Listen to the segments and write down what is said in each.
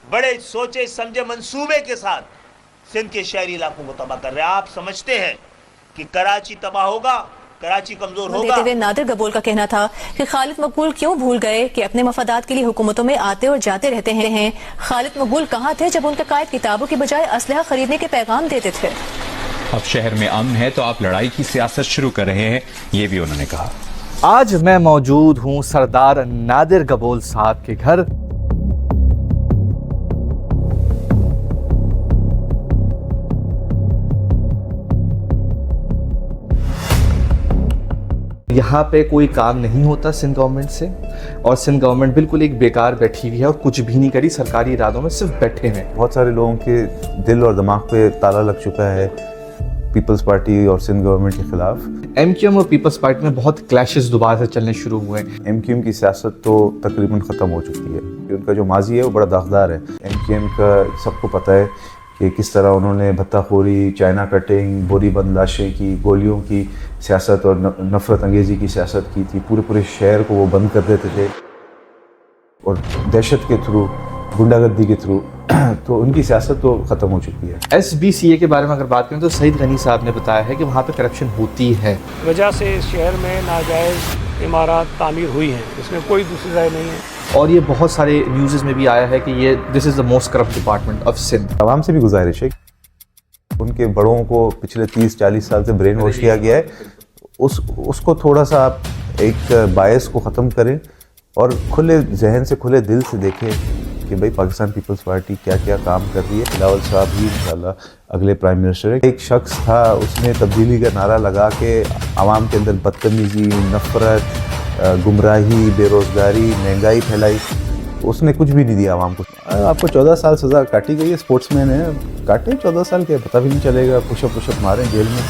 बड़े सोचे समझे मंसूबे के साथ सिंध के शहरी इलाकों को तबाह कर रहे हैं। आप समझते हैं कि कराची तबाह होगा, कराची कमजोर होगा। देते हुए नादिर गबोल का कहना था कि खालिद मकबूल क्यों भूल गए कि अपने मफादात के लिए हुकूमतों में आते और जाते रहते हैं। खालिद मकबूल कहाँ थे जब उनके कायद किताबों की बजाय असलहा खरीदने के पैगाम देते थे। अब शहर में अमन है तो आप लड़ाई की सियासत शुरू कर रहे हैं, ये भी उन्होंने कहा। आज मैं मौजूद हूँ सरदार नादिर गबोल साहब के घर। यहाँ पे कोई काम नहीं होता सिंध गवर्नमेंट से, और सिंध गवर्नमेंट बिल्कुल एक बेकार बैठी हुई है और कुछ भी नहीं करी, सरकारी इरादों में सिर्फ बैठे हैं। बहुत सारे लोगों के दिल और दिमाग पे ताला लग चुका है पीपल्स पार्टी और सिंध गवर्नमेंट के खिलाफ। एमक्यूएम और पीपल्स पार्टी में बहुत क्लैशेस दोबारा से चलने शुरू हुए हैं। एमक्यूएम की सियासत तो तकरीबन ख़त्म हो चुकी है, उनका जो माजी है वो बड़ा दागदार है। एमक्यूएम का सबको पता है कि किस तरह उन्होंने भत्ताखोरी, चाइना कटिंग, बोरी बंद लाशें की, गोलियों की सियासत और नफरत अंगेज़ी की सियासत की थी। पूरे शहर को वो बंद कर देते थे और दहशत के थ्रू, गुंडागर्दी के थ्रू तो उनकी सियासत तो ख़त्म हो चुकी है। SBCA के बारे में अगर बात करें तो सईद गनी साहब ने बताया है कि वहाँ पे करप्शन होती है, वजह से इस शहर में नाजायज़ इमारत तामीर हुई हैं, इसमें कोई दूसरी राय नहीं है। और ये बहुत सारे न्यूज़ में भी आया है कि ये this is the most corrupt department of Sindh. आवाम से भी गुजारिश है, उनके बड़ों को पिछले 30-40 साल से ब्रेन वॉश किया गया है, उसको थोड़ा सा आप एक बायस को ख़त्म करें और खुले जहन से, खुले दिल से देखें कि भाई पाकिस्तान पीपल्स पार्टी क्या क्या काम कर रही है। बिलावल साहब ही इंशाल्लाह अगले प्राइम मिनिस्टर है। एक शख्स था, उसने तब्दीली का नारा लगा के आवाम के अंदर बदतमीज़ी, नफ़रत, गुमराही, बेरोज़गारी, महंगाई फैलाई। उसने कुछ भी नहीं दिया आवाम को। आपको 14 साल सज़ा काटी गई है, स्पोर्ट्समैन है, काटे 14 साल के, पता भी नहीं चलेगा, पुशअप मारें जेल में।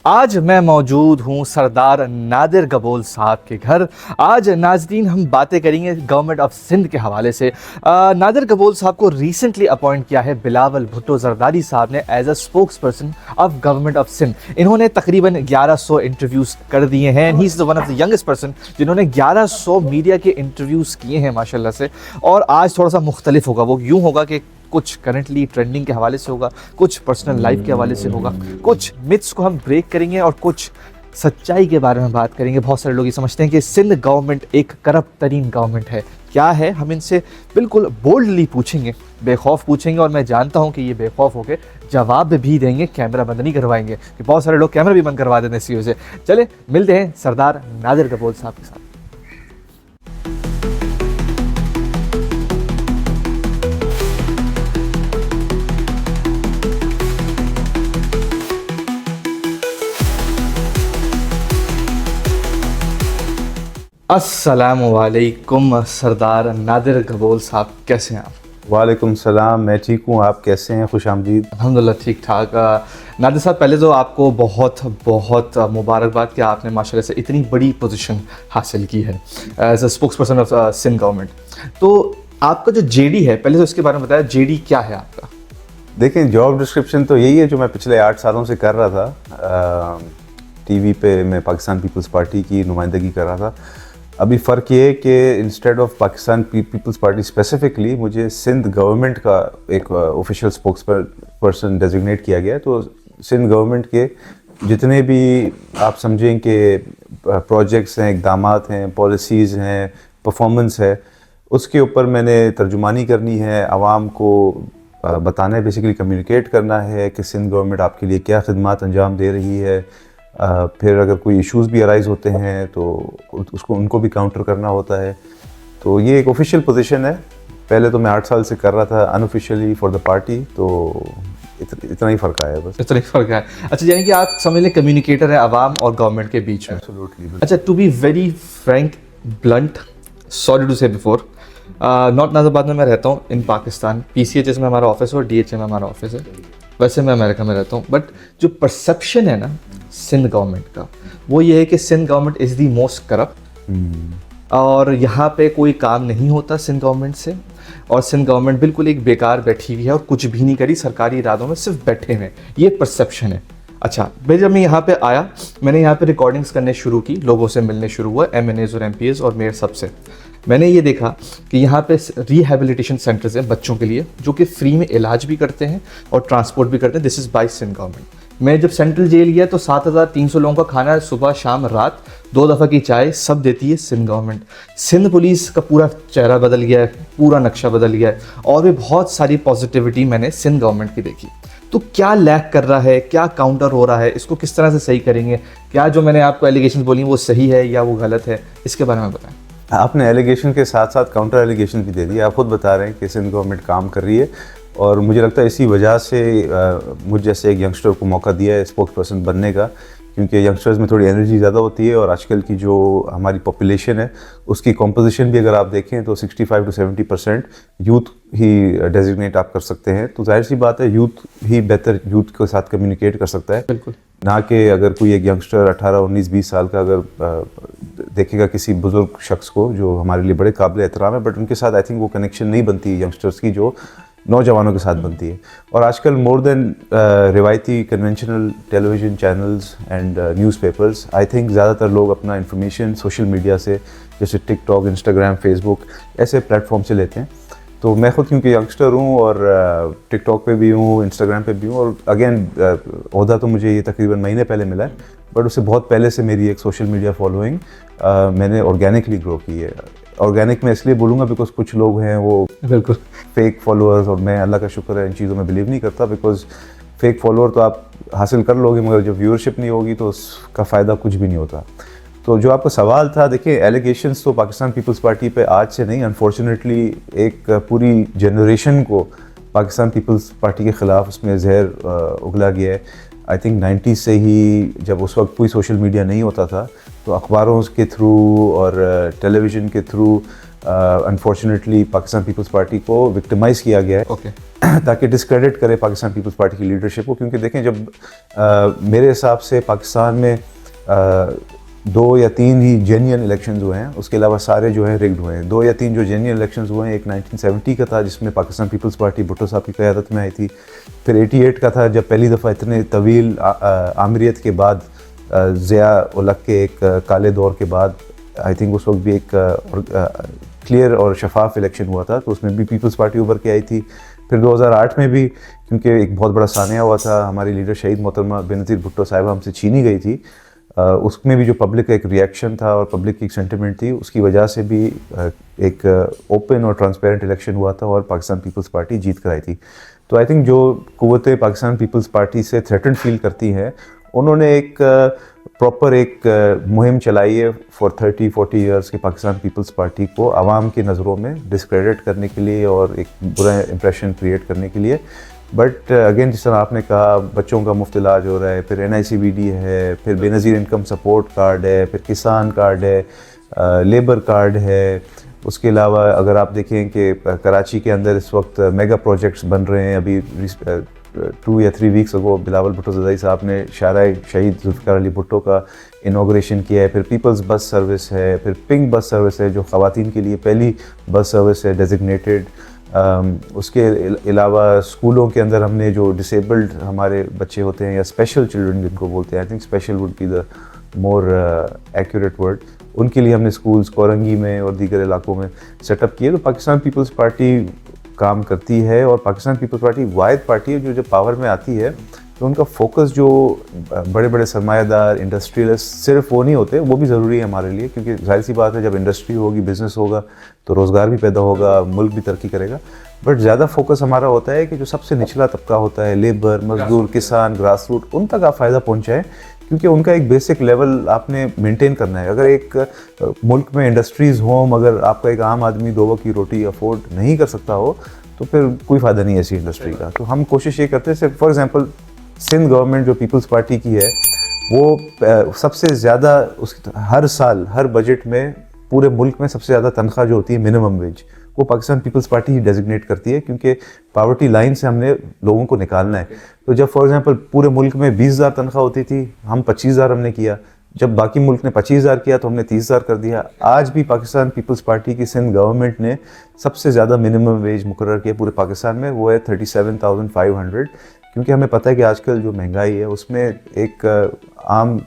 आज मैं मौजूद हूँ सरदार नादिर गबोल साहब के घर। आज नाजरीन हम बातें करेंगे गवर्नमेंट ऑफ सिंध के हवाले से। नादिर गबोल साहब को रिसेंटली अपॉइंट किया है बिलावल भुट्टो जरदारी साहब ने as a spokesperson of government of Sindh. इन्होंने तकरीबन 1100 इंटरव्यूज़ कर दिए हैं। He is one of the youngest person जिन्होंने 1100 मीडिया के इंटरव्यूज़ किए हैं माशाल्लाह से। और आज थोड़ा सा मुख्तलिफ होगा, वो यूँ होगा कि कुछ करंटली ट्रेंडिंग के हवाले से होगा, कुछ पर्सनल लाइफ के हवाले से होगा, कुछ मिथ्स को हम ब्रेक करेंगे और कुछ सच्चाई के बारे में बात करेंगे। बहुत सारे लोग ये समझते हैं कि सिंध गवर्नमेंट एक करप्ट तरीन गवर्नमेंट है। क्या है, हम इनसे बिल्कुल बोल्डली पूछेंगे, बेखौफ पूछेंगे, और मैं जानता हूँ कि ये बेखौफ होकर जवाब भी देंगे, कैमरा बंद नहीं करवाएंगे कि बहुत सारे लोग कैमरा भी बंद करवा देते हैं इसी वजह से। चले मिलते हैं सरदार नादिर गबोल साहब के साथ। अस्सलामुअलैकुम सरदार नादिर गबोल साहब, कैसे हैं आप? वालेकुम सलाम, मैं ठीक हूँ, आप कैसे हैं? खुश आमदीद। अल्हम्दुलिल्लाह ठीक ठाक। नादिर साहब, पहले तो आपको बहुत बहुत मुबारकबाद कि आपने माशाल्लाह से इतनी बड़ी पोजीशन हासिल की है as a spokesperson of Sindh government. तो आपका जो JD है, पहले तो इसके बारे में बताया, JD क्या है आपका? देखें, जॉब डिस्क्रिप्शन तो यही है जो मैं पिछले 8 सालों से कर रहा था। TV पे मैं पाकिस्तान पीपल्स पार्टी की नुमाइंदगी कर रहा था। अभी फ़र्क ये है कि instead of Pakistan Peoples Party specifically मुझे सिंध गवर्नमेंट का एक ऑफिशियल स्पोक्स पर्सन डेजिग्नेट किया गया है। तो सिंध गवर्नमेंट के जितने भी आप समझें कि प्रोजेक्ट्स हैं, इक़दामात हैं, पॉलिसीज़ हैं, परफॉर्मेंस है, उसके ऊपर मैंने तर्जुमानी करनी है, आवाम को बताना है, बेसिकली कम्युनिकेट करना है कि सिंध गवर्नमेंट आपके लिए क्या खिदमात अंजाम दे रही है। फिर अगर कोई इश्यूज़ भी अराइज़ होते हैं तो उनको भी काउंटर करना होता है। तो ये एक ऑफिशियल पोजीशन है। पहले तो मैं 8 साल से कर रहा था अनऑफिशियली फॉर द पार्टी, तो इतना ही फ़र्क आया बस। इतना ही फ़र्क है। अच्छा, यानी कि आप समझ लें कम्युनिकेटर है आवाम और गवर्नमेंट के बीच में। एब्सोल्युटली। अच्छा, to be very frank, blunt, sorry to say before, North Nazimabad में मैं रहता हूँ इन पाकिस्तान। PCHS में हमारा ऑफिस है और DHA में हमारा ऑफिस है। वैसे मैं अमेरिका में रहता हूँ, बट जो परसेप्शन है ना सिंध गवर्नमेंट का, वो ये है कि Sindh government is the most corrupt और यहाँ पे कोई काम नहीं होता सिंध गवर्नमेंट से। और सिंध गवर्नमेंट बिल्कुल एक बेकार बैठी हुई है और कुछ भी नहीं करी, सरकारी इरादों में सिर्फ बैठे हुए हैं, ये परसेप्शन है। अच्छा भाई, जब मैं यहाँ पे आया, मैंने यहाँ पे रिकॉर्डिंग्स करने शुरू की, लोगों से मिलने शुरू हुआ, MNAs और MPs और मेयर सबसे। मैंने ये देखा कि यहाँ पे रिहेबिलिटेशन सेंटर्स हैं बच्चों के लिए, जो कि फ्री में इलाज भी करते हैं और ट्रांसपोर्ट भी करते हैं। This is by Sindh government. मैं जब सेंट्रल जेल गया तो 7,300 लोगों का खाना सुबह शाम रात 2 दफ़ा की चाय सब देती है सिंध गवर्नमेंट। सिंध पुलिस का पूरा चेहरा बदल गया है, पूरा नक्शा बदल गया है, और भी बहुत सारी पॉजिटिविटी मैंने सिंध गवर्नमेंट की देखी। तो क्या लैक कर रहा है, क्या काउंटर हो रहा है, इसको किस तरह से सही करेंगे? क्या जो मैंने आपको एलिगेशन बोली वो सही है या वो गलत है, इसके बारे में बताएं। आपने एलिगेशन के साथ साथ काउंटर एलिगेशन भी दे दिया। आप खुद बता रहे हैं कि सिंध गवर्नमेंट काम कर रही है, और मुझे लगता है इसी वजह से मुझ जैसे एक यंगस्टर को मौका दिया है स्पोक्स पर्सन बनने का, क्योंकि यंगस्टर्स में थोड़ी एनर्जी ज़्यादा होती है, और आजकल की जो हमारी पॉपुलेशन है उसकी कॉम्पोजिशन भी अगर आप देखें तो 65 to 70% यूथ ही डेजिग्नेट आप कर सकते हैं। तो जाहिर सी बात है यूथ ही बेहतर यूथ के साथ कम्युनिकेट कर सकता है, बिल्कुल ना कि अगर कोई एक यंगस्टर 18, 19, 20 साल का अगर देखेगा किसी बुजुर्ग शख्स को जो हमारे लिए बड़े काबिल एहतराम है, बट उनके साथ आई थिंक वो कनेक्शन नहीं बनती यंगस्टर्स की जो नौजवानों के साथ बनती है। और आजकल मोर देन रिवायती conventional television channels and newspapers, I think ज़्यादातर लोग अपना इंफॉर्मेशन सोशल मीडिया से, जैसे टिकटॉक, इंस्टाग्राम, फेसबुक ऐसे प्लेटफॉर्म से लेते हैं। तो मैं खुद क्योंकि यंगस्टर हूँ और टिकटॉक पे भी हूँ, इंस्टाग्राम पे भी हूँ, और अगेन ओहदा तो मुझे ये तकरीबन महीने पहले मिला है, बट उससे बहुत पहले से मेरी एक सोशल मीडिया फॉलोइंग मैंने ऑर्गेनिकली ग्रो की है। ऑर्गेनिक में इसलिए बोलूँगा बिकॉज कुछ लोग हैं वो बिल्कुल फेक फॉलोअर्स, और मैं अल्लाह का शुक्र है इन चीज़ों में बिलीव नहीं करता, बिकॉज फेक फॉलोअर तो आप हासिल कर लोगे मगर जब व्यूअरशिप नहीं होगी तो उसका फ़ायदा कुछ भी नहीं होता। तो जो आपका सवाल था, देखिए एलिगेशंस तो पाकिस्तान पीपल्स पार्टी पे आज से नहीं, अनफॉर्चुनेटली एक पूरी जनरेशन को पाकिस्तान पीपल्स पार्टी के ख़िलाफ़ उसमें जहर उगला गया है। आई थिंक 90s से ही, जब उस वक्त कोई सोशल मीडिया नहीं होता था, तो अखबारों के थ्रू और टेलीविज़न के थ्रू अनफॉर्चुनेटली पाकिस्तान पीपल्स पार्टी को विक्टिमाइज़ किया गया है ताकि डिस्क्रेडिट करे पाकिस्तान पीपल्स पार्टी की लीडरशिप को। क्योंकि देखें, जब मेरे हिसाब से पाकिस्तान में 2 या 3 ही जेन्युइन इलेक्शंस हुए हैं, उसके अलावा सारे जो हैं रिग्ड हुए हैं। 2 या 3 जो जेन्युइन इलेक्शंस हुए हैं, एक 1970 का था जिसमें पाकिस्तान पीपल्स पार्टी भुट्टो साहब की क़यादत में आई थी, फिर 88 का था जब पहली दफ़ा इतने तवील आमिरियत के बाद, ज़िया उलग के एक काले दौर के बाद, आई थिंक उस वक्त भी एक क्लियर और शफाफ इलेक्शन हुआ था, तो उसमें भी पीपल्स पार्टी उभर के आई थी। फिर 2008 में भी, क्योंकि एक बहुत बड़ा सानिया हुआ था, हमारी लीडर शहीद मोहतरमा बेनज़ीर भुट्टो साहिबा हमसे छीनी गई थी, उसमें भी जो पब्लिक का एक रिएक्शन था और पब्लिक की एक सेंटिमेंट थी, उसकी वजह से भी एक ओपन और ट्रांसपेरेंट इलेक्शन हुआ था और पाकिस्तान पीपल्स पार्टी जीत कर आई थी। तो आई थिंक जो कुव्वतें पाकिस्तान पीपल्स पार्टी से थ्रेटन फील करती हैं, उन्होंने एक प्रॉपर एक मुहिम चलाई है फॉर 30-40 ईयर्स के पाकिस्तान पीपल्स पार्टी को आवाम की नज़रों में डिस्क्रेडिट करने के लिए और एक बुरा इंप्रेशन क्रिएट करने के लिए। बट अगेन, जिस तरह आपने कहा, बच्चों का मुफ्त इलाज हो रहा है, फिर NICBD है, फिर बेनज़ीर इनकम सपोर्ट कार्ड है, फिर किसान कार्ड है, लेबर कार्ड है। उसके अलावा अगर आप देखें कि कराची के अंदर इस वक्त मेगा प्रोजेक्ट्स बन रहे हैं। अभी 2 या 3 वीक्स अगो बिलावल भुट्टो ज़दाई साहब ने शाहराह शहीद जुल्फ़िकार अली भुट्टो का इनाग्रेशन किया है। फिर पीपल्स बस सर्विस है, फिर पिंक बस सर्विस है जो ख़वातीन के लिए पहली बस सर्विस है डेजिग्नेटेड। उसके अलावा स्कूलों के अंदर हमने जो डिसेबल्ड हमारे बच्चे होते हैं या स्पेशल चिल्ड्रन जिनको बोलते हैं, I think special would be the more accurate word, उनके लिए हमने स्कूल्स कोरंगी में और दीगर इलाकों में सेटअप किए। तो पाकिस्तान पीपल्स पार्टी काम करती है, और पाकिस्तान पीपल्स पार्टी वाहिद पार्टी है जो जब पावर में आती है तो उनका फोकस जो बड़े बड़े सरमायादार इंडस्ट्रियलिस्ट सिर्फ वो नहीं होते, वो भी ज़रूरी है हमारे लिए, क्योंकि जाहिर सी बात है जब इंडस्ट्री होगी, बिज़नेस होगा तो रोज़गार भी पैदा होगा, मुल्क भी तरक्की करेगा। बट ज़्यादा फोकस हमारा होता है कि जो सबसे निचला तबका होता है, लेबर, मजदूर, किसान, ग्रास रूट, उन तक आप फ़ायदा पहुँचाएँ, क्योंकि उनका एक बेसिक लेवल आपने मेंटेन करना है। अगर एक मुल्क में इंडस्ट्रीज़ हों मगर आपका एक आम आदमी 2 वक्त की रोटी अफोर्ड नहीं कर सकता हो तो फिर कोई फ़ायदा नहीं है ऐसी इंडस्ट्री का। तो हम कोशिश ये करते हैं, फॉर एग्जांपल सिंध गवर्नमेंट जो पीपल्स पार्टी की है वो सबसे ज़्यादा हर साल हर बजट में पूरे मुल्क में सबसे ज़्यादा तनख्वाह जो होती है मिनिमम वेज, वो पाकिस्तान पीपल्स पार्टी ही डेजिग्नेट करती है, क्योंकि पावर्टी लाइन से हमने लोगों को निकालना है। तो जब फॉर एग्जांपल पूरे मुल्क में 20,000 तनख्वाह होती थी, हम 25,000 हमने किया। जब बाकी मुल्क ने 25,000 किया तो हमने 30,000 कर दिया। आज भी पाकिस्तान पीपल्स पार्टी की सिंध गवर्नमेंट ने सबसे ज़्यादा मिनिमम वेज मुकर्रर किया पूरे पाकिस्तान में, वो है 37,500, क्योंकि हमें पता है कि आजकल जो महंगाई है उसमें एक आम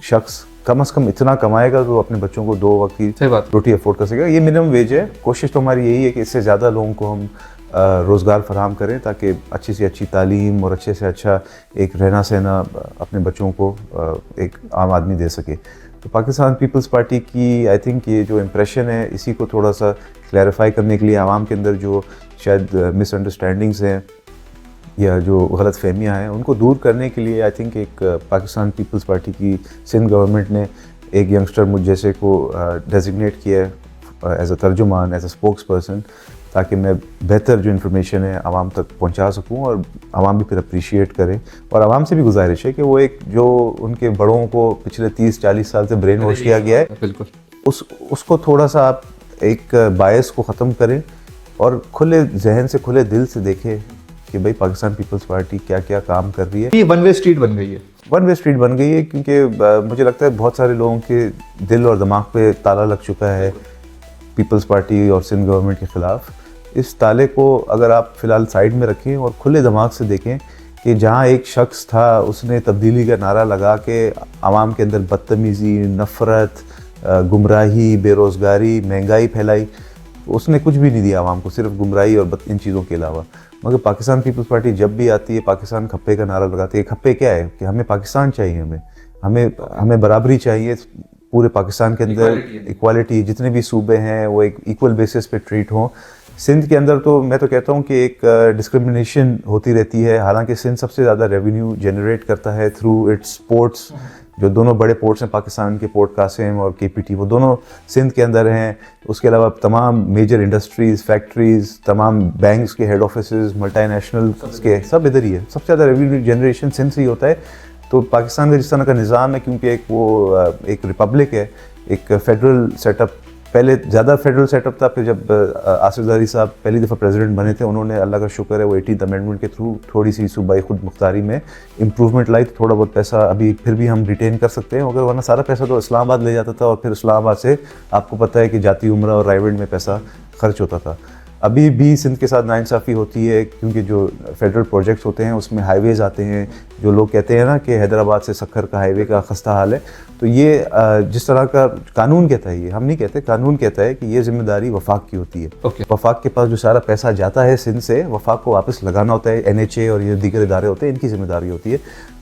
शख्स कम से कम इतना कमाएगा तो अपने बच्चों को 2 वक्त की सही बात। रोटी अफोर्ड कर सकेगा। ये मिनिमम वेज है। कोशिश तो हमारी यही है कि इससे ज़्यादा लोगों को हम रोज़गार फराहम करें ताकि अच्छी से अच्छी तालीम और अच्छे से अच्छा एक रहना सहना अपने बच्चों को एक आम आदमी दे सके। तो पाकिस्तान पीपल्स पार्टी की आई थिंक ये जो इम्प्रेशन है इसी को थोड़ा सा क्लैरिफाई करने के लिए आवाम के अंदर जो शायद मिसअंडरस्टैंडिंग्स हैं या जो गलत फहमियाँ हैं उनको दूर करने के लिए आई थिंक एक पाकिस्तान पीपल्स पार्टी की सिंध गवर्नमेंट ने एक यंगस्टर मुझ जैसे को डेजिग्नेट किया है एज अ तर्जुमान, एज अ स्पोक्स पर्सन, ताकि मैं बेहतर जो इन्फॉर्मेशन है आवाम तक पहुंचा सकूं और आवाम भी फिर अप्रिशिएट करें। और आवाम से भी गुजारिश है कि वो एक जो उनके बड़ों को पिछले 30-40 साल से ब्रेन वॉश किया गया है, बिल्कुल उसको थोड़ा सा आप एक बायस को ख़त्म करें और खुले जहन से खुले दिल से देखें कि भाई पाकिस्तान पीपल्स पार्टी क्या क्या काम कर रही है। ये वन वे स्ट्रीट बन गई है। वन वे स्ट्रीट बन गई है क्योंकि मुझे लगता है बहुत सारे लोगों के दिल और दिमाग पे ताला लग चुका है पीपल्स पार्टी और सिंध गवर्नमेंट के ख़िलाफ़। इस ताले को अगर आप फ़िलहाल साइड में रखें और खुले दिमाग से देखें कि जहाँ एक शख्स था उसने तब्दीली का नारा लगा के आवाम के अंदर बदतमीज़ी, नफ़रत, गुमराही, बेरोज़गारी, महंगाई फैलाई, उसने कुछ भी नहीं दिया आवाम को, सिर्फ गुमराही और इन चीज़ों के अलावा। मगर पाकिस्तान पीपल्स पार्टी जब भी आती है पाकिस्तान खप्पे का नारा लगाती है। खप्पे क्या है कि हमें पाकिस्तान चाहिए, हमें बराबरी चाहिए पूरे पाकिस्तान के अंदर, इक्वालिटी, जितने भी सूबे हैं वो एक इक्वल बेसिस पे ट्रीट हों। सिंध के अंदर तो मैं तो कहता हूँ कि एक डिस्क्रिमिनेशन होती रहती है, हालांकि सिंध सबसे ज़्यादा रेवेन्यू जनरेट करता है थ्रू इट्स पोर्ट्स। जो दोनों बड़े पोर्ट्स हैं पाकिस्तान के, पोर्ट कासिम और KPT, वो दोनों सिंध के अंदर हैं। उसके अलावा तमाम मेजर इंडस्ट्रीज़, फैक्ट्रीज़, तमाम बैंक्स के हेड ऑफिसेज, मल्टीनेशनल्स के सब इधर ही है। सबसे ज़्यादा रेवेन्यू जनरेशन सिंध से ही होता है। तो पाकिस्तान का जिस तरह का निज़ाम है, क्योंकि एक रिपब्लिक है, एक फेडरल सेटअप, पहले ज़्यादा फेडरल सेटअप था, फिर जब आसिफ ज़रदारी साहब पहली दफ़ा प्रेसिडेंट बने थे, उन्होंने अल्लाह का शुक्र है वो 18th अमेंडमेंट के थ्रू थोड़ी सी सूबाई खुद मुख्तारी में इम्प्रूवमेंट लाई, तो थोड़ा बहुत पैसा अभी फिर भी हम रिटेन कर सकते हैं। मगर वरना सारा पैसा तो इस्लामाबाद ले जाता था और फिर इस्लामाबाद से आपको पता है कि जाती उम्रा और रायवेंड में पैसा खर्च होता था। अभी भी सिंध के साथ नाइंसाफ़ी होती है क्योंकि जो फेडरल प्रोजेक्ट्स होते हैं उसमें हाईवेज़ आते हैं, जो लोग कहते हैं ना कि हैदराबाद से सक्खर का हाईवे का खस्ता हाल है, तो ये जिस तरह का कानून कहता है, ये हम नहीं कहते, कानून कहता है कि ये जिम्मेदारी वफाक की होती है। वफाक के पास जो सारा पैसा जाता है सिंध से, वफाक को वापस लगाना होता है। NHA और ये दीगर इदारे होते हैं, इनकी जिम्मेदारी होती है।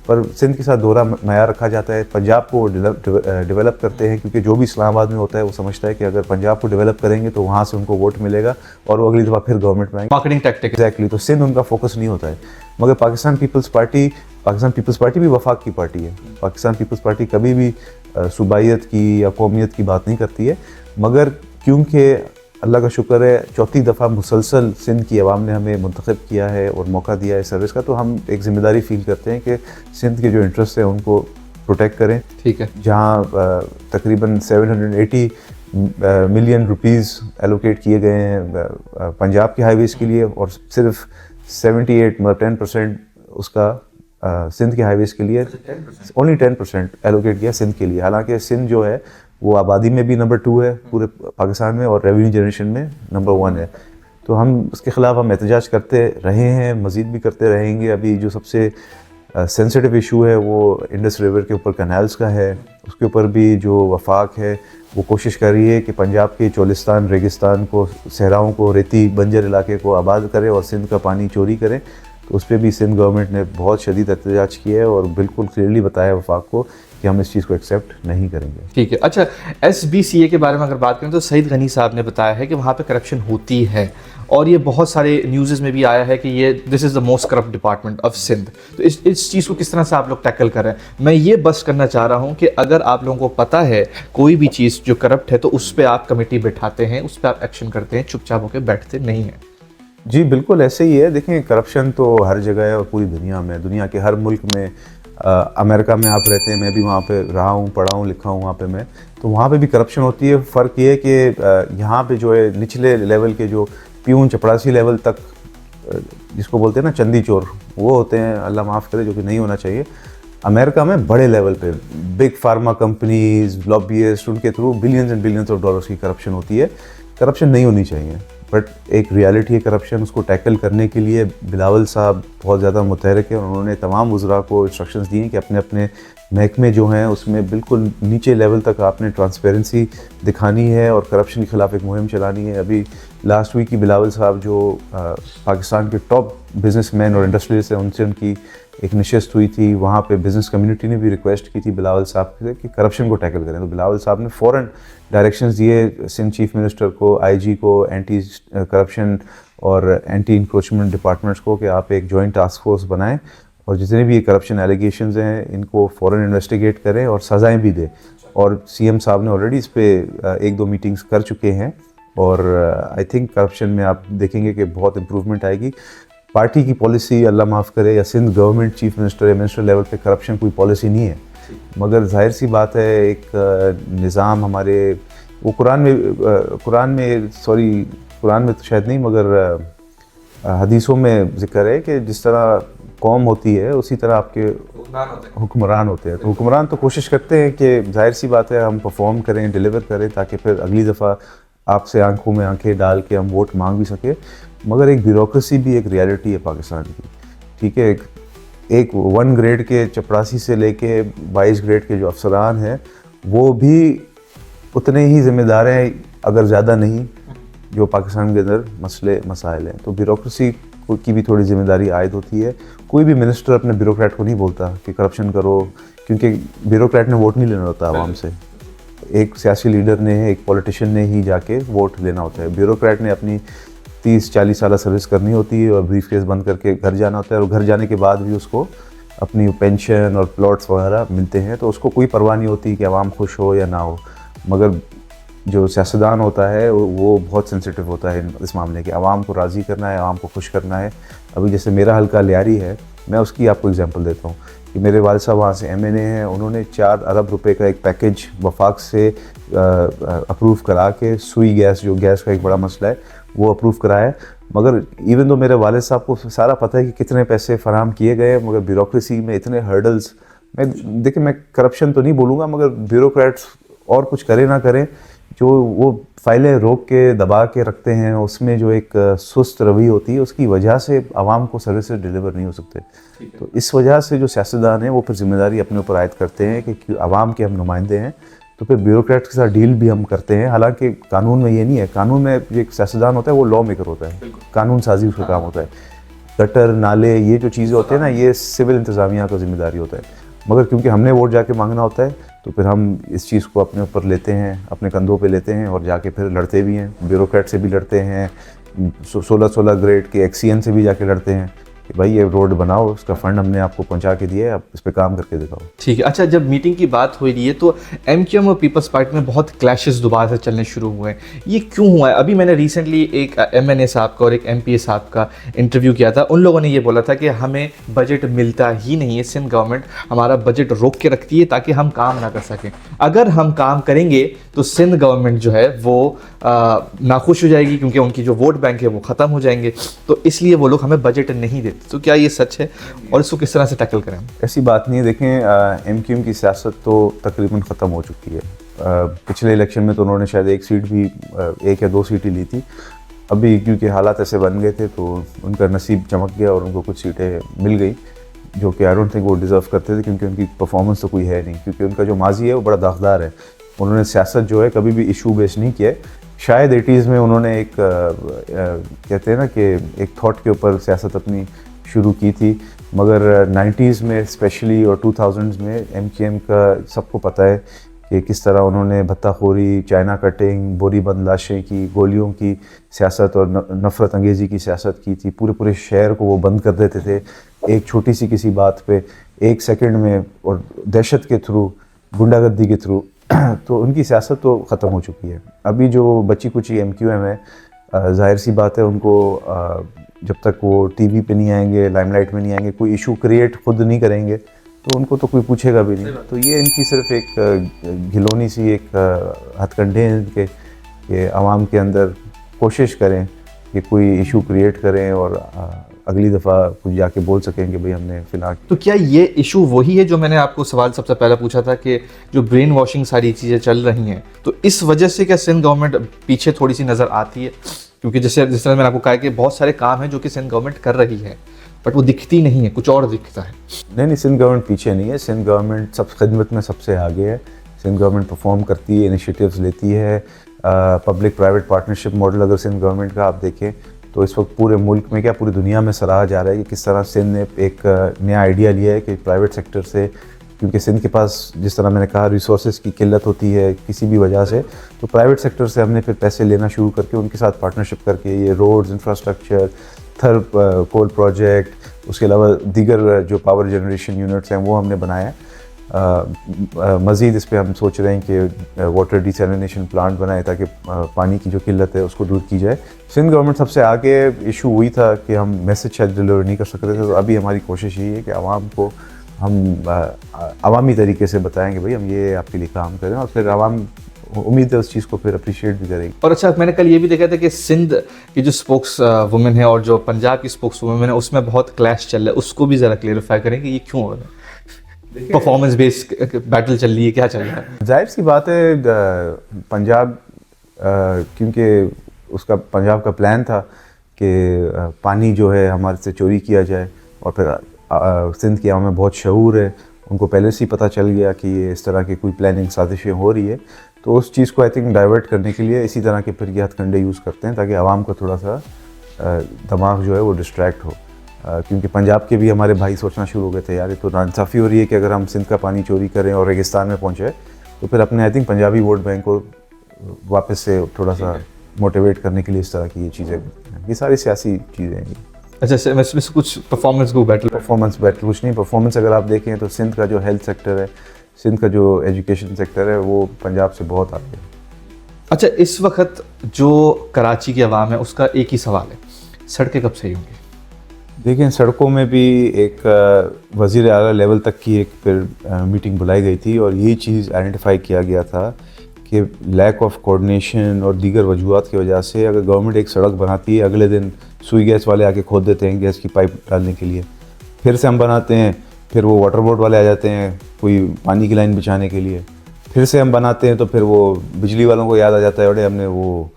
पर सिंध के साथ दोहरा मयार रखा जाता है। पंजाब को डेवलप करते हैं क्योंकि जो भी इस्लामाबाद में होता है वो समझता है कि अगर पंजाब को डेवलप करेंगे तो वहाँ से उनको वोट मिलेगा और वो अगली दफ़ा फिर गवर्नमेंट में आएंगे। Marketing tactic. एग्जैक्टली। तो सिंध उनका फोकस नहीं होता है। मगर पाकिस्तान पीपल्स पार्टी भी वफाक की पार्टी है। पाकिस्तान पीपल्स पार्टी कभी भी सूबाइयत की या कौमियत की बात नहीं करती है। मगर क्योंकि अल्लाह का शुक्र है 4थी दफ़ा मुसलसल सिंध की आवाम ने हमें मुंतखब किया है और मौका दिया है सर्विस का, तो हम एक ज़िम्मेदारी फ़ील करते हैं कि सिंध के जो इंटरेस्ट हैं उनको प्रोटेक्ट करें। ठीक है। जहाँ तकरीबन 780 मिलियन रुपीज़ एलोकेट किए गए हैं पंजाब के हाईवेज़ के लिए और सिर्फ 78 मतलब 10% उसका सिंध के हाईवेज़ के लिए, ओनली 10% एलोकेट किया सिंध के लिए। हालांकि सिंध जो है वो आबादी में भी नंबर 2 है पूरे पाकिस्तान में और रेवेन्यू जनरेशन में नंबर 1 है। तो हम उसके ख़िलाफ़ हम एहतजाज करते रहे हैं, मज़ीद भी करते रहेंगे। अभी जो सबसे सेंसिटिव इशू है वो इंडस रिवर के ऊपर कैनाल्स का है। उसके ऊपर भी जो वफाक है वो कोशिश कर रही है कि पंजाब के चोलिस्तान, रेगिस्तान को, सहराओं को, रेती बंजर इलाके को आबाद करे और सिंध का पानी चोरी करें। तो उस पर भी सिंध गवर्नमेंट ने बहुत शदीद एहतजाज किया है और बिल्कुल क्लियरली बताया वफाक को कि हम इस चीज़ को एक्सेप्ट नहीं करेंगे। ठीक है। अच्छा, SBCA के बारे में अगर बात करें तो सईद गनी साहब ने बताया है कि वहाँ पे करप्शन होती है और ये बहुत सारे न्यूज़ में भी आया है कि ये this is the most corrupt department of Sindh. तो इस चीज़ को किस तरह से आप लोग टैकल कर रहे हैं? मैं ये बस करना चाह रहा हूँ कि अगर आप लोगों को पता है कोई भी चीज़ जो करप्ट है तो उस पर आप कमेटी बैठाते हैं, उस पर आप एक्शन करते हैं, चुपचाप होकर बैठते नहीं हैं। जी बिल्कुल ऐसे ही है। देखें, करप्शन तो हर जगह है और पूरी दुनिया में, दुनिया के हर मुल्क में। अमेरिका में आप रहते हैं, मैं भी वहाँ पे रहा हूँ, पढ़ा हूँ, लिखा हूँ वहाँ पे मैं, तो वहाँ पे भी करप्शन होती है। फ़र्क ये है कि यहाँ पे जो है निचले लेवल के जो प्यून चपरासी लेवल तक जिसको बोलते हैं ना चंदी चोर, वो होते हैं, अल्लाह माफ़ करे, जो कि नहीं होना चाहिए। अमेरिका में बड़े लेवल पे बिग फार्मा कंपनीज, लॉबियस्ट, उनके through billions and billions of dollars की करप्शन होती है। करप्शन नहीं होनी चाहिए, बट एक रियलिटी है करप्शन, उसको टैकल करने के लिए बिलावल साहब बहुत ज़्यादा मुतहरक है और उन्होंने तमाम वज़रा को इंस्ट्रक्शंस दिए कि अपने अपने महकमे जो हैं उसमें बिल्कुल नीचे लेवल तक आपने ट्रांसपेरेंसी दिखानी है और करप्शन के ख़िलाफ़ एक मुहिम चलानी है। अभी लास्ट वीक ही बिलावल साहब जो पाकिस्तान के टॉप बिजनेसमैन और इंडस्ट्रियलिस्ट हैं उनसे उनकी एक नशिस्त हुई थी, वहाँ पे बिज़नेस कम्युनिटी ने भी रिक्वेस्ट की थी बिलावल साहब से कि करप्शन को टैकल करें। तो बिलावल साहब ने फ़ौरन डायरेक्शंस दिए सिंध चीफ मिनिस्टर को, आईजी को, एंटी करप्शन और एंटी इंक्रोचमेंट डिपार्टमेंट्स को कि आप एक जॉइंट टास्क फोर्स बनाएं और जितने भी ये करप्शन एलिगेशंस हैं इनको फ़ौरन इन्वेस्टिगेट करें और सज़ाएं भी दें। और सीएम साहब ने ऑलरेडी इस पर 1-2 मीटिंग्स कर चुके हैं और आई थिंक करप्शन में आप देखेंगे कि बहुत इम्प्रूवमेंट आएगी। पार्टी की पॉलिसी अल्लाह माफ़ करे या सिंध गवर्नमेंट चीफ मिनिस्टर या मिनिस्टर लेवल पे करप्शन कोई पॉलिसी नहीं है, मगर जाहिर सी बात है एक निज़ाम हमारे वो कुरान में तो शायद नहीं मगर हदीसों में ज़िक्र है कि जिस तरह कौम होती है उसी तरह आपके हुक्मरान होते हैं। तो हुक्मरान तो कोशिश करते हैं कि जाहिर सी बात है हम परफॉर्म करें, डिलीवर करें ताकि फिर अगली दफ़ा आपसे आंखों में आंखें डाल के हम वोट मांग भी सके। मगर एक ब्यूरोक्रेसी भी एक रियलिटी है पाकिस्तान की, ठीक है। एक 1 ग्रेड के चपरासी से लेके 22 ग्रेड के जो अफसरान हैं वो भी उतने ही ज़िम्मेदार हैं अगर ज़्यादा नहीं जो पाकिस्तान के अंदर मसले मसाइल हैं। तो ब्यूरोक्रेसी की भी थोड़ी ज़िम्मेदारी आयद होती है। कोई भी मिनिस्टर अपने ब्यूरोक्रेट को नहीं बोलता कि करप्शन करो, क्योंकि ब्यूरोक्रेट ने वोट नहीं लेना होता आवाम से। एक सियासी लीडर ने, एक पॉलिटिशियन ने ही जाके वोट लेना होता है। ब्यूरोक्रेट ने अपनी 30-40 साल सर्विस करनी होती है और ब्रीफ केस बंद करके घर जाना होता है और घर जाने के बाद भी उसको अपनी पेंशन और प्लॉट्स वगैरह मिलते हैं, तो उसको कोई परवाह नहीं होती कि आवाम खुश हो या ना हो। मगर जो सियासतदान होता है वो बहुत सेंसिटिव होता है इस मामले के, आवाम को राज़ी करना है, आवाम को खुश करना है। अभी जैसे मेरा हल्का लियारी है, मैं उसकी आपको एग्जांपल देता हूँ कि मेरे वालिद साहब वहाँ से MNA हैं, उन्होंने 4 अरब रुपए का एक पैकेज वफाक से अप्रूव करा के सुई गैस, जो गैस का एक बड़ा मसला है, वो अप्रूव कराया है। मगर इवन तो मेरे वालिद साहब को सारा पता है कि कितने पैसे फराहम किए गए, मगर ब्यूरोक्रेसी में इतने हर्डल्स, मैं करप्शन तो नहीं बोलूँगा, मगर ब्यूरोक्रेट्स और कुछ करें ना करें, जो वो फाइलें रोक के दबा के रखते हैं, उसमें जो एक सुस्त रवि होती है, उसकी वजह से आवाम को सर्विसेज डिलीवर नहीं हो सकते। तो इस वजह से जो सियासतदान हैं वो फिर जिम्मेदारी अपने ऊपर आयद करते हैं कि आवाम के हम नुमाइंदे हैं, तो फिर ब्यूरोक्रेट्स के साथ डील भी हम करते हैं। हालांकि कानून में ये नहीं है, कानून में एक सियासतदान होता है वो लॉ मेकर होता है, कानून साजी उसका काम होता है। गटर, नाले, ये जो चीज़ें होती हैं ना, ये सिविल इंतज़ामिया का जिम्मेदारी होता है। मगर क्योंकि हमने वोट जाके मांगना होता है तो फिर हम इस चीज़ को अपने ऊपर लेते हैं, अपने कंधों पे लेते हैं और जाके फिर लड़ते भी हैं। ब्यूरोक्रेट से भी लड़ते हैं, 16 ग्रेड के एक्सीएन से भी जाके लड़ते हैं कि भाई ये रोड बनाओ, उसका फंड हमने आपको पहुंचा के दिया है, आप इस पे काम करके दिखाओ। ठीक है। अच्छा, जब मीटिंग की बात हो रही है तो MQM और पीपल्स पार्टी में बहुत क्लैशेस दोबारा से चलने शुरू हुए हैं, ये क्यों हुआ है? अभी मैंने रिसेंटली एक MNA साहब का और एक MPA साहब का इंटरव्यू किया था, उन लोगों ने ये बोला था कि हमें बजट मिलता ही नहीं है, सिंध गवर्नमेंट हमारा बजट रोक के रखती है ताकि हम काम ना कर सकें। अगर हम काम करेंगे तो सिंध गवर्नमेंट जो है वो नाखुश हो जाएगी, क्योंकि उनकी जो वोट बैंक है वो ख़त्म हो जाएंगे, तो इसलिए वो लोग हमें बजट नहीं देते। तो क्या ये सच है और इसको किस तरह से टैकल करें? ऐसी बात नहीं है। देखें, MQM की सियासत तो तकरीबन ख़त्म हो चुकी है। पिछले इलेक्शन में तो उन्होंने शायद 1 सीट भी, 1 या 2 सीटें ली थी। अभी क्योंकि हालात ऐसे बन गए थे तो उनका नसीब चमक गया और उनको कुछ सीटें मिल गई, जो कि आई डोंट थिंक वो डिज़र्व करते थे, क्योंकि उनकी परफॉर्मेंस तो कोई है नहीं, क्योंकि उनका जो माजी है वो बड़ा दागदार है। उन्होंने सियासत जो है कभी भी इशू बेस्ड नहीं किया है। शायद 80s में उन्होंने एक कहते हैं ना कि एक थॉट के ऊपर सियासत अपनी शुरू की थी, मगर 90s में स्पेशली और 2000s में MQM का सबको पता है कि किस तरह उन्होंने भत्ताखोरी, चाइना कटिंग, बोरी बंद लाशें की, गोलियों की सियासत और नफ़रत अंगेज़ी की सियासत की थी। पूरे शहर को वो बंद कर देते थे एक छोटी सी किसी बात पे, 1 सेकंड में, और दहशत के थ्रू, गुंडागर्दी के थ्रू। तो उनकी सियासत तो ख़त्म हो चुकी है। अभी जो बची कुची MQM है, जाहिर सी बात है उनको जब तक वो TV पे नहीं आएंगे, लाइमलाइट में नहीं आएंगे, कोई इशू क्रिएट खुद नहीं करेंगे, तो उनको तो कोई पूछेगा भी नहीं। तो ये इनकी सिर्फ एक घिलौनी सी एक हथकंडे हैं इनके, कि आवाम के अंदर कोशिश करें कि कोई इशू क्रिएट करें और अगली दफ़ा कुछ जाके बोल सकें कि भाई हमने फिलहाल। तो क्या ये इशू वही है जो मैंने आपको सवाल सबसे पहले पूछा था कि जो ब्रेन वॉशिंग सारी चीज़ें चल रही हैं, तो इस वजह से क्या सिंध गवर्नमेंट पीछे थोड़ी सी नज़र आती है? क्योंकि जिस तरह मैंने आपको कहा कि बहुत सारे काम हैं जो कि सिंध गवर्नमेंट कर रही है बट वो दिखती नहीं है, कुछ और दिखता है। नहीं, सिंध गवर्नमेंट पीछे नहीं है। सिंध गवर्नमेंट सब खिदमत में सबसे आगे है। सिंध गवर्नमेंट परफॉर्म करती है, इनिशिएटिव्स लेती है। पब्लिक प्राइवेट पार्टनरशिप मॉडल अगर सिंध गवर्नमेंट का आप देखें तो इस वक्त पूरे मुल्क में, क्या पूरी दुनिया में सराहा जा रहा है कि किस तरह सिंध ने एक नया आइडिया लिया है कि प्राइवेट सेक्टर से, क्योंकि सिंध के पास जिस तरह मैंने कहा रिसोर्सेज की किल्लत होती है किसी भी वजह से, तो प्राइवेट सेक्टर से हमने फिर पैसे लेना शुरू करके उनके साथ पार्टनरशिप करके ये रोड्स, इंफ्रास्ट्रक्चर, थर्ड कोल प्रोजेक्ट, उसके अलावा दीगर जो पावर जनरेशन यूनिट्स हैं वो हमने बनाया है। मज़ीद इस पर हम सोच रहे हैं कि वाटर डिसैलिनेशन प्लांट बनाए ताकि पानी की जो किल्लत है उसको दूर की जाए। सिंध गवर्नमेंट सबसे आगे। इशू हुई था कि हम मैसेज शायद डिलीवर नहीं कर सकते थे, तो अभी हमारी कोशिश यही है कि आवाम को हम अवामी तरीके से बताएं कि भाई हम ये आपके लिए काम करें, और फिर आवाम उम्मीद है उस चीज़ को फिर अप्रिशिएट भी करेगी। और अच्छा, मैंने कल ये भी देखा था कि सिंध की जो स्पोक्स वुमेन है और जो पंजाब की स्पोक्स वुमेन है उसमें बहुत क्लैश चल रहा है, उसको भी ज़रा क्लेरिफाई करें कि ये क्यों हो रहा है? परफॉर्मेंस बेस्ड बैटल चल रही है, क्या चल रहा है? जाहिर सी बात है, पंजाब क्योंकि उसका पंजाब का प्लान था कि पानी जो है हमारे से चोरी किया जाए, और फिर सिंध की आवाम में बहुत शऊर है, उनको पहले से ही पता चल गया कि ये इस तरह की कोई प्लानिंग साजिशें हो रही है, तो उस चीज़ को आई थिंक डाइवर्ट करने के लिए इसी तरह के फिर ये हथकंडे यूज़ करते हैं ताकि आवाम का थोड़ा सा दिमाग जो है वो डिस्ट्रैक्ट हो। क्योंकि पंजाब के भी हमारे भाई सोचना शुरू हो गए थे, यार ये तो नाइंसाफ़ी हो रही है कि अगर हम सिंध का पानी चोरी करें और रेगिस्तान में पहुँचे, तो फिर अपने I think Punjabi vote bank को वापस से थोड़ा सा मोटिवेट करने के लिए इस तरह की ये चीज़ें, ये सारी सियासी चीज़ें हैं। अच्छा, इसमें से कुछ परफॉर्मेंस बैटल कुछ नहीं। परफॉर्मेंस अगर आप देखें तो सिंध का जो हेल्थ सेक्टर है, सिंध का जो एजुकेशन सेक्टर है, वो पंजाब से बहुत आगे है। अच्छा, इस वक्त जो कराची की आवाम है उसका एक ही सवाल है, सड़कें कब सही होंगी? देखें, सड़कों में भी एक वज़ीर आला लेवल तक की एक फिर मीटिंग बुलाई गई थी और यही चीज़ आइडेंटिफाई किया गया था कि लैक ऑफ कोऑर्डिनेशन और दीगर वजूहात की वजह से अगर गवर्नमेंट एक सड़क बनाती है, अगले दिन सुई गैस वाले आके खोद देते हैं गैस की पाइप डालने के लिए, फिर से हम बनाते हैं, फिर वो वाटर बोर्ड वाले आ जाते हैं कोई पानी की लाइन बिछाने के लिए, फिर से हम बनाते हैं तो फिर वो बिजली वालों को याद आ जाता है, अरे हमने वो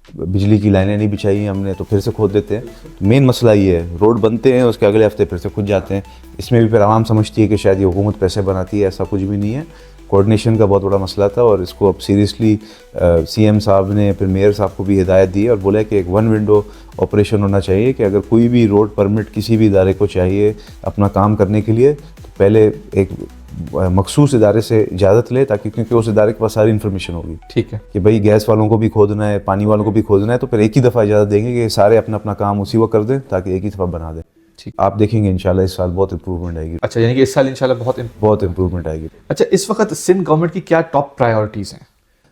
बिजली की लाइनें नहीं बिछाई हमने, तो फिर से खोद देते हैं। तो मेन मसला ये है, रोड बनते हैं उसके अगले हफ्ते फिर से खुद जाते हैं। इसमें भी फिर आवाम समझती है कि शायद ये हुकूमत पैसे बनाती है, ऐसा कुछ भी नहीं है। कोऑर्डिनेशन का बहुत बड़ा मसला था और इसको अब सीरियसली सीएम साहब ने फिर मेयर साहब को भी हिदायत दी और बोला कि एक वन विंडो ऑपरेशन होना चाहिए कि अगर कोई भी रोड परमिट किसी भी इदारे को चाहिए अपना काम करने के लिए, तो पहले एक मखसूस इदारे से इजाज़त ले, ताकि क्योंकि उस इदारे के पास सारी इन्फॉर्मेशन होगी। ठीक है कि भाई गैस वालों को भी खोदना है, पानी वालों को भी खोदना है, तो फिर एक ही दफ़ा इजाज़त देंगे कि सारे अपना अपना काम उसी वक्त कर दें ताकि एक ही दफ़ा बना दें। ठीक, आप देखेंगे इंशाल्लाह इस साल बहुत इंप्रूवमेंट आएगी। अच्छा, यानी कि इस साल इंशाल्लाह बहुत इंप्रूवमेंट आएगी। अच्छा, इस वक्त सिंध गवर्नमेंट की क्या टॉप प्रायोरिटीज़ हैं?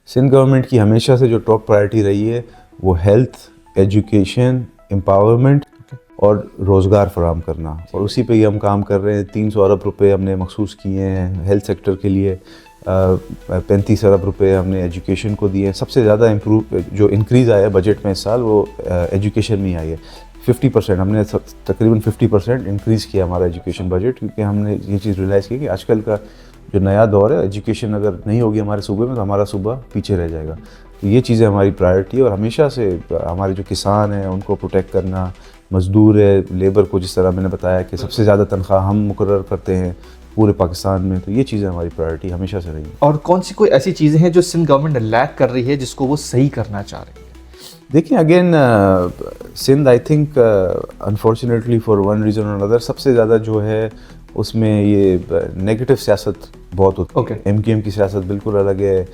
सिंध गवर्नमेंट की हमेशा से जो टॉप प्रायोरिटी रही है वो हेल्थ, एजुकेशन, एम्पावरमेंट और रोज़गार फराहम करना, और उसी पे ही हम काम कर रहे हैं। 300 अरब रुपए हमने मखसूस किए हैं हेल्थ सेक्टर के लिए, 35 अरब रुपए हमने एजुकेशन को दिए हैं। सबसे ज़्यादा जो इंक्रीज़ आया है बजट में इस साल वो एजुकेशन में आई है। 50% हमने तकरीबन 50% इंक्रीज़ किया हमारा एजुकेशन बजट, क्योंकि हमने ये चीज़ रियलाइज़ की कि आजकल का जो नया दौर है, एजुकेशन अगर नहीं होगी हमारे सूबे में तो हमारा सूबा पीछे रह जाएगा। तो ये चीज़ें हमारी प्रायोरिटी है और हमेशा से हमारे जो किसान हैं उनको प्रोटेक्ट करना, मज़दूर है, लेबर को जिस तरह मैंने बताया कि सबसे ज़्यादा तनख्वाह हम मुकर्रर करते हैं पूरे पाकिस्तान में, तो ये चीज़ें हमारी प्रायोरिटी हमेशा से रही हैं। और कौन सी कोई ऐसी चीज़ें हैं जो सिंध गवर्नमेंट लैक कर रही है जिसको वो सही करना चाह रही है? देखिए, again Sindh I think unfortunately for one reason और अनदर सबसे ज़्यादा जो है उसमें ये नेगेटिव सियासत बहुत होती है। MKM की सियासत बिल्कुल अलग है,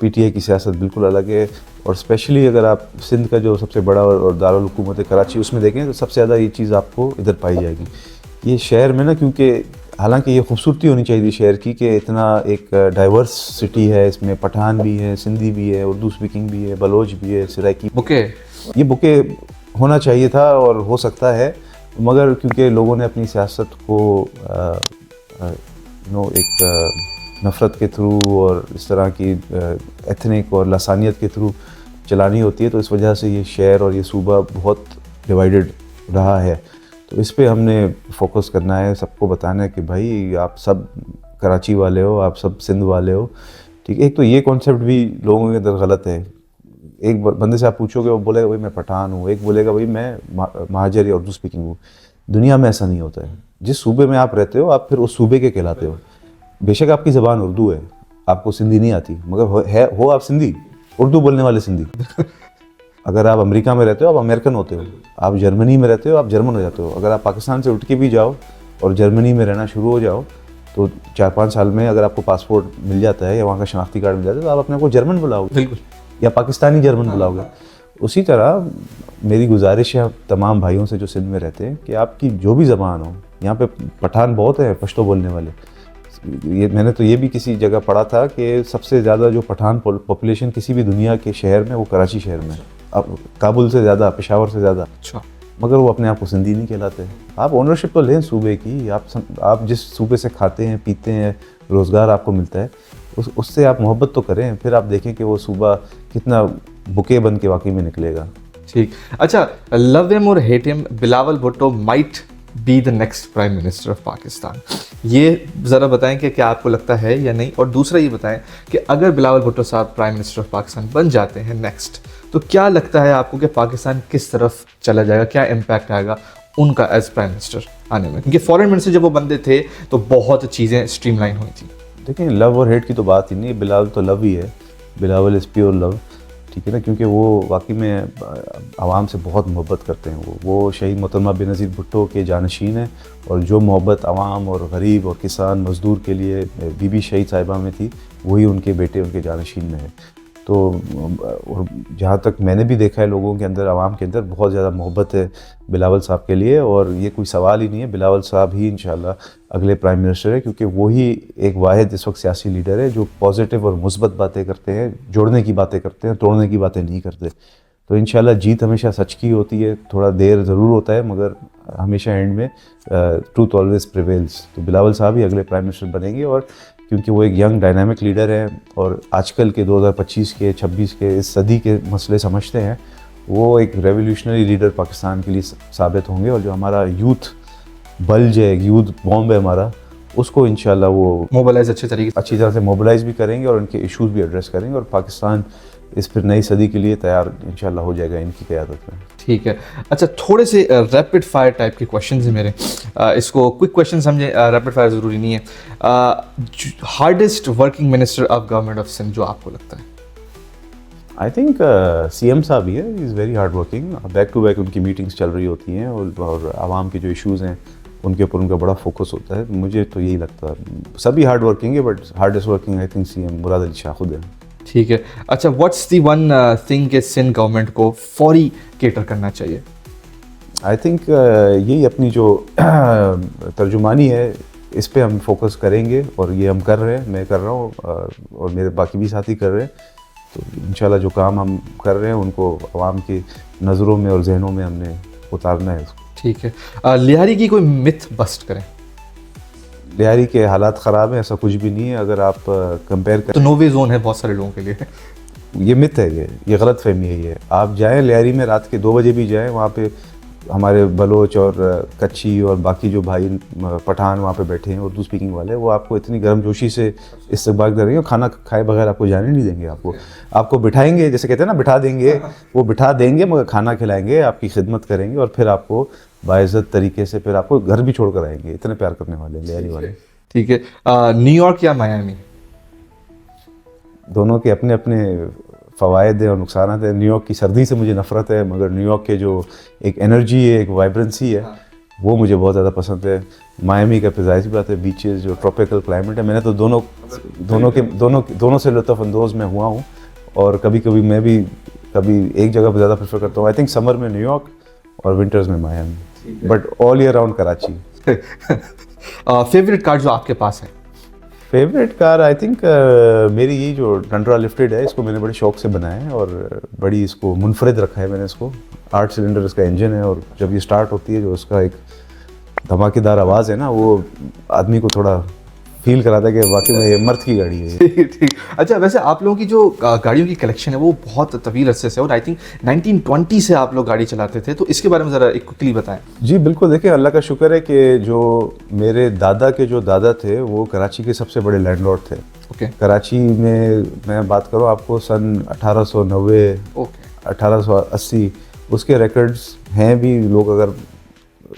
PTI की सियासत बिल्कुल अलग है, और स्पेशली अगर आप सिंध का जो सबसे बड़ा और दारुल हुकूमत है कराची उसमें देखें तो सबसे ज़्यादा ये चीज़ आपको इधर पाई जाएगी। ये शहर में ना, क्योंकि हालांकि ये खूबसूरती होनी चाहिए शहर की कि इतना एक डाइवर्स सिटी है, इसमें पठान भी है, सिंधी भी है, उर्दू स्पीकिंग भी है, बलोच भी है, सराइकी ये बुके होना चाहिए था और हो सकता है, मगर क्योंकि लोगों ने अपनी सियासत को एक नफ़रत के थ्रू और इस तरह की एथनिक और लसानियत के थ्रू चलानी होती है, तो इस वजह से ये शहर और ये सूबा बहुत डिवाइडेड रहा है। तो इस पे हमने फोकस करना है, सबको बताना है कि भाई आप सब कराची वाले हो, आप सब सिंध वाले हो, ठीक है। एक तो ये कॉन्सेप्ट भी लोगों के अंदर गलत है। एक बंदे से आप पूछोगे वो बोलेगा भाई मैं पठान हूँ, एक बोलेगा भाई मैं महाजर या उर्दू स्पीकिंग हूँ। दुनिया में ऐसा नहीं होता है। जिस सूबे में आप रहते हो आप फिर उस सूबे के कहलाते हो। बेशक आपकी ज़बान उर्दू है, आपको सिंधी नहीं आती, मगर हो आप सिंधी, उर्दू बोलने वाले सिंधी। अगर आप अमेरिका में रहते हो आप अमेरिकन होते हो, आप जर्मनी में रहते हो आप जर्मन हो जाते हो। अगर आप पाकिस्तान से उठ के भी जाओ और जर्मनी में रहना शुरू हो जाओ तो 4-5 साल में अगर आपको पासपोर्ट मिल जाता है या वहाँ का शनाख्ती कार्ड मिल जाता है तो आप अपने को जर्मन बुलाओगे, बिल्कुल, या पाकिस्तानी जर्मन बुलाओगे। उसी तरह मेरी गुजारिश है तमाम भाइयों से जो सिंध में रहते हैं कि आपकी जो भी ज़बान हो, यहाँ पे पठान बहुत है पश्तो बोलने वाले। ये मैंने तो ये भी किसी जगह पढ़ा था कि सबसे ज़्यादा जो पठान पॉपुलेशन किसी भी दुनिया के शहर में वो कराची शहर में, अब काबुल से ज़्यादा, पेशावर से ज़्यादा। अच्छा, मगर वो अपने आप को सिंधी नहीं कहलाते। आप ओनरशिप तो लें सूबे की, आप जिस सूबे से खाते हैं पीते हैं, रोज़गार आपको मिलता है, उससे आप मोहब्बत तो करें, फिर आप देखें कि वो सूबा कितना बुके बन के वाकई में निकलेगा। ठीक। अच्छा, लव हिम और hate him, Bilawal Bhutto might be the next prime minister of Pakistan. ये ज़रा बताएं कि क्या आपको लगता है या नहीं। और दूसरा ये बताएं कि अगर बिलावल भुट्टो साहब प्राइम मिनिस्टर ऑफ पाकिस्तान बन जाते हैं नेक्स्ट, तो क्या लगता है आपको कि पाकिस्तान किस तरफ चला जाएगा, क्या इम्पैक्ट आएगा उनका एज प्राइम मिनिस्टर आने में? क्योंकि फॉरेन मिनिस्टर जब वो बंदे थे तो बहुत चीज़ें स्ट्रीमलाइन हुई थी। देखिए, लव और हेट की तो बात ही नहीं है, बिलावल तो लव ही है, बिलावल इज़ प्योर लव, ठीक है ना, क्योंकि वो वाकई में आवाम से बहुत मोहब्बत करते हैं। वो शहीद मोहतरमा बेनज़ीर भुट्टो के जानशीन हैं और जो मोहब्बत आवाम और गरीब और किसान मज़दूर के लिए बीबी शहीद साहिबा में थी, वही उनके बेटे उनके जानशीन में है। तो और जहाँ तक मैंने भी देखा है लोगों के अंदर, आवाम के अंदर बहुत ज़्यादा मोहब्बत है बिलावल साहब के लिए, और ये कोई सवाल ही नहीं है, बिलावल साहब ही इंशाल्लाह अगले प्राइम मिनिस्टर है, क्योंकि वही एक वाहिद इस वक्त सियासी लीडर है जो पॉजिटिव और मुस्बत बातें करते हैं, जोड़ने की बातें करते हैं, तोड़ने की बातें नहीं करते। तो इंशाल्लाह जीत हमेशा सच की होती है, थोड़ा देर ज़रूर होता है मगर हमेशा एंड में ट्रूथ ऑलवेज प्रिवेल्स। तो बिलावल साहब ही अगले प्राइम मिनिस्टर बनेंगे, और क्योंकि वो एक यंग डायनामिक लीडर है और आजकल के 2025 के 26 के इस सदी के मसले समझते हैं, वो एक रेवोल्यूशनरी लीडर पाकिस्तान के लिए साबित होंगे। और जो हमारा यूथ बल्ज है, यूथ बॉम्ब है हमारा, उसको इंशाल्लाह वो मोबिलाइज अच्छी तरह से मोबिलाइज भी करेंगे और उनके इश्यूज भी एड्रेस करेंगे, और पाकिस्तान इस फिर नई सदी के लिए तैयार इंशाल्लाह हो जाएगा इनकी क़यादत में। ठीक है। अच्छा, थोड़े से रैपिड फायर टाइप के क्वेश्चंस हैं मेरे, इसको क्विक क्वेश्चन समझे, रैपिड फायर ज़रूरी नहीं है। Hardest working minister of government of Sindh जो आपको लगता है? आई थिंक CM साहब ही है, is very hard working. Back to back उनकी मीटिंग्स चल रही होती हैं और आवाम के जो इश्यूज़ हैं उनके ऊपर उनका बड़ा फोकस होता है। मुझे तो यही लगता है, सभी हार्ड वर्किंग है but hardest working I think CM Murad Ali Shah खुद है। ठीक है। अच्छा, व्हाट्स दी वन थिंग के सिंध गवर्नमेंट को फौरी केटर करना चाहिए? आई थिंक यही अपनी जो तर्जुमानी है इस पे हम फोकस करेंगे, और ये हम कर रहे हैं, मैं कर रहा हूँ और मेरे बाकी भी साथी कर रहे हैं। तो इंशाल्लाह जो काम हम कर रहे हैं उनको आवाम की नज़रों में और जहनों में हमने उतारना है उसको। ठीक है। लिहारी की कोई मिथ बस्ट करें? लिहारी के हालात ख़राब हैं, ऐसा कुछ भी नहीं है। अगर आप कंपेयर करें तो नो वे जोन है बहुत सारे लोगों के लिए। ये मिथ है, ये गलत फहमी है। ये आप जाएं लिहारी में, रात के 2 बजे भी जाएं, वहाँ पे हमारे बलोच और कच्ची और बाकी जो भाई पठान वहाँ पे बैठे हैं उर्दू स्पीकिंग वाले, वो आपको इतनी गर्मजोशी से इस्तकबाल करेंगे, खाना खाए बगैर आपको जाने नहीं देंगे। आपको बिठाएंगे, जैसे कहते हैं ना बिठा देंगे, वो बिठा देंगे मगर खाना खिलाएंगे, आपकी खिदमत करेंगे और फिर आपको बाइज़्ज़त तरीके से फिर आपको घर भी छोड़ कर आएंगे। इतने प्यार करने वाले लिहारी वाले। ठीक है। न्यूयॉर्क या मायामी? दोनों के अपने अपने फ़वायद है और नुकसान है। न्यूयॉर्क की सर्दी से मुझे नफ़रत है, मगर न्यूयॉर्क के जो एक एनर्जी है, एक वाइब्रेंसी है, वो मुझे बहुत ज़्यादा पसंद है। मायामी का फिर जाहिर सी बात है, बीचेस, जो ट्रॉपिकल क्लाइमेट है। मैंने तो दोनों से लुत्फ़अंदोज़ में हुआ हूँ, और कभी कभी मैं भी कभी एक जगह पर ज़्यादा प्रेफर करता हूँ। आई थिंक समर में न्यूयॉर्क और विंटर्स में Miami, but all year round Karachi. Favourite car जो आपके पास है? फेवरेट कार आई थिंक मेरी ये जो टंड्रा लिफ्टेड है, इसको मैंने बड़े शौक से बनाया है और बड़ी इसको मुनफरिद रखा है मैंने इसको। 8 सिलेंडर इसका इंजन है, और जब ये स्टार्ट होती है जो उसका एक धमाकेदार आवाज़ है ना, वो आदमी को थोड़ा फील करा था कि वाकई में ये मर्द की गाड़ी है ये। ठीक ठीक। अच्छा, वैसे आप लोगों की जो गाड़ियों की कलेक्शन है वो बहुत तवील अरसे से, और आई थिंक 1920 से आप लोग गाड़ी चलाते थे, तो इसके बारे में ज़रा एक क्विकली बताएं। जी बिल्कुल, देखिए अल्लाह का शुक्र है कि जो मेरे दादा के जो दादा थे वो कराची के सबसे बड़े लैंडलॉर्ड थे। ओके कराची में मैं बात करूँ आपको सन 1890 ओके 1880 उसके रिकॉर्ड्स हैं भी। लोग अगर